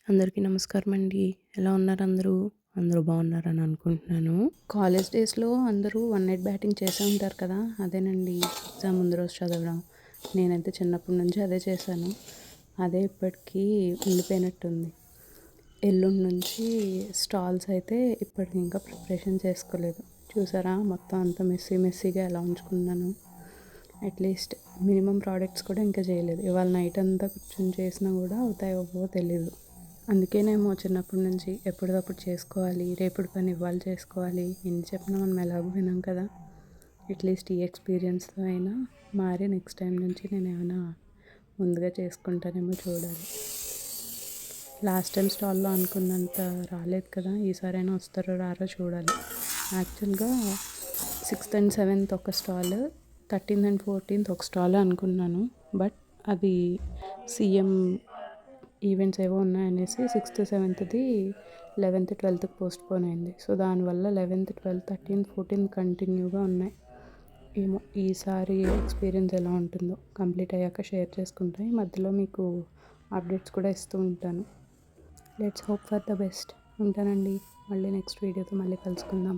అందరికీ నమస్కారం అండి. ఎలా ఉన్నారు అందరూ? అందరూ బాగున్నారని అనుకుంటున్నాను. కాలేజ్ డేస్‌లో అందరూ వన్ నైట్ బ్యాటింగ్ చేసే ఉంటారు కదా! అదేనండి ఎగ్జామ్ ముందు రోజు చదవడం. నేనైతే చిన్నప్పటి నుంచి అదే చేశాను. అదే ఇప్పటికీ ఉండిపోయినట్టుంది. ఎల్లుండి నుంచి స్టాల్స్ అయితే ఇప్పటికి ఇంకా ప్రిపరేషన్ చేసుకోలేదు. చూసారా మొత్తం అంతా మెస్సీగా ఎలా ఉంచుకున్నాను. అట్లీస్ట్ మినిమమ్ ప్రోడక్ట్స్ కూడా ఇంకా చేయలేదు. ఇవాళ నైట్ అంతా కూర్చొని చేసినా కూడా అవుతాయో అవ్వవో తెలీదు. అందుకేనేమో చిన్నప్పటి నుంచి ఎప్పటికప్పుడు చేసుకోవాలి, రేపటి పని ఇవాళ చేసుకోవాలి, ఎన్ని చెప్పినా మనం ఎలాగో వినాం కదా! అట్లీస్ట్ ఈ ఎక్స్పీరియన్స్‌తో అయినా మారి నెక్స్ట్ టైం నుంచి నేనేమైనా ముందుగా చేసుకుంటానేమో చూడాలి. లాస్ట్ టైం స్టాల్‌లో అనుకున్నంత రాలేదు కదా! ఈసారైనా వస్తారో రారో చూడాలి. యాక్చువల్‌గా 6th అండ్ 7th ఒక స్టాల్, 13th అండ్ 14th ఒక స్టాల్ అనుకున్నాను. బట్ అది సీఎం ఈవెంట్స్ ఏవో ఉన్నాయనేసి 6th, 7thది 11th, 12thకి పోస్ట్‌పోన్ అయింది. సో దానివల్ల 11th, 12th, 13th, 14th కంటిన్యూగా ఉన్నాయి. ఏమో ఈసారి ఎక్స్పీరియన్స్ ఎలా ఉంటుందో కంప్లీట్ అయ్యాక షేర్ చేసుకుంటా. ఈ మధ్యలో మీకు అప్డేట్స్ కూడా ఇస్తూ ఉంటాను. Let's hope for the best. ఉంటానండి. మళ్ళీ నెక్స్ట్ వీడియోతో మళ్ళీ కలుసుకుందాం.